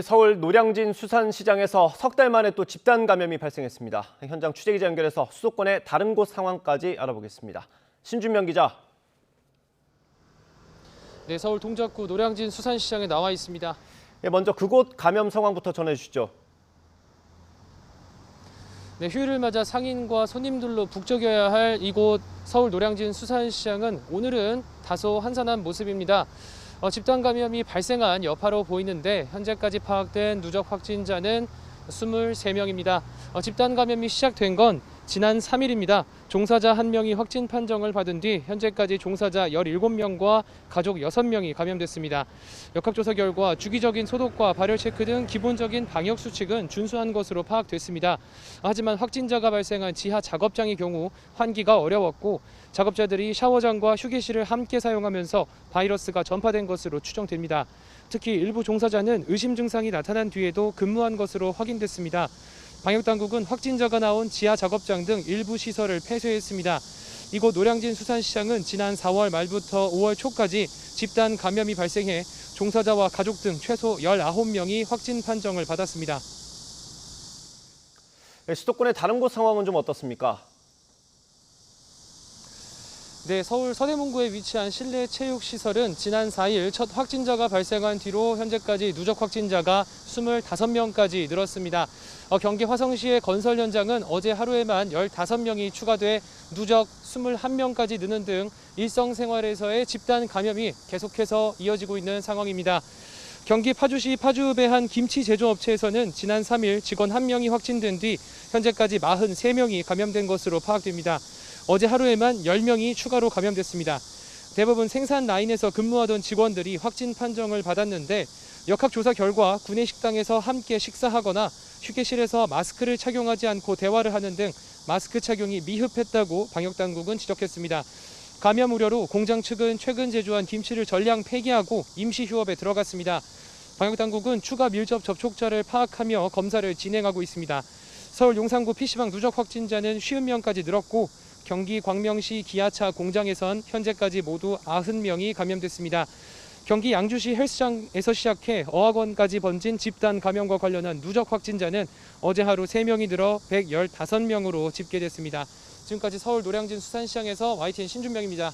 서울 노량진 수산시장에서 석 달 만에 또 집단 감염이 발생했습니다. 현장 취재기자 연결해서 수도권의 다른 곳 상황까지 알아보겠습니다. 신준명 기자. 네, 서울 동작구 노량진 수산시장에 나와 있습니다. 먼저 그곳 감염 상황부터 전해주시죠. 네, 휴일을 맞아 상인과 손님들로 북적여야 할 이곳 서울 노량진 수산시장은 오늘은 다소 한산한 모습입니다. 집단 감염이 발생한 여파로 보이는데 현재까지 파악된 누적 확진자는 23명입니다. 집단 감염이 시작된 건 지난 3일입니다. 종사자 1명이 확진 판정을 받은 뒤 현재까지 종사자 17명과 가족 6명이 감염됐습니다. 역학조사 결과 주기적인 소독과 발열 체크 등 기본적인 방역 수칙은 준수한 것으로 파악됐습니다. 하지만 확진자가 발생한 지하 작업장의 경우 환기가 어려웠고 작업자들이 샤워장과 휴게실을 함께 사용하면서 바이러스가 전파된 것으로 추정됩니다. 특히 일부 종사자는 의심 증상이 나타난 뒤에도 근무한 것으로 확인됐습니다. 방역당국은 확진자가 나온 지하 작업장 등 일부 시설을 폐쇄했습니다. 이곳 노량진 수산시장은 지난 4월 말부터 5월 초까지 집단 감염이 발생해 종사자와 가족 등 최소 19명이 확진 판정을 받았습니다. 수도권의 다른 곳 상황은 좀 어떻습니까? 네, 서울 서대문구에 위치한 실내 체육시설은 지난 4일 첫 확진자가 발생한 뒤로 현재까지 누적 확진자가 25명까지 늘었습니다. 경기 화성시의 건설 현장은 어제 하루에만 15명이 추가돼 누적 21명까지 느는 등 일상생활에서의 집단 감염이 계속해서 이어지고 있는 상황입니다. 경기 파주시 파주읍의 한 김치 제조업체에서는 지난 3일 직원 1명이 확진된 뒤 현재까지 43명이 감염된 것으로 파악됩니다. 어제 하루에만 10명이 추가로 감염됐습니다. 대부분 생산 라인에서 근무하던 직원들이 확진 판정을 받았는데 역학조사 결과 구내식당에서 함께 식사하거나 휴게실에서 마스크를 착용하지 않고 대화를 하는 등 마스크 착용이 미흡했다고 방역당국은 지적했습니다. 감염 우려로 공장 측은 최근 제조한 김치를 전량 폐기하고 임시 휴업에 들어갔습니다. 방역당국은 추가 밀접 접촉자를 파악하며 검사를 진행하고 있습니다. 서울 용산구 PC방 누적 확진자는 50명까지 늘었고 경기 광명시 기아차 공장에선 현재까지 모두 90명이 감염됐습니다. 경기 양주시 헬스장에서 시작해 어학원까지 번진 집단 감염과 관련한 누적 확진자는 어제 하루 3명이 늘어 115명으로 집계됐습니다. 지금까지 서울 노량진 수산시장에서 YTN 신준명입니다.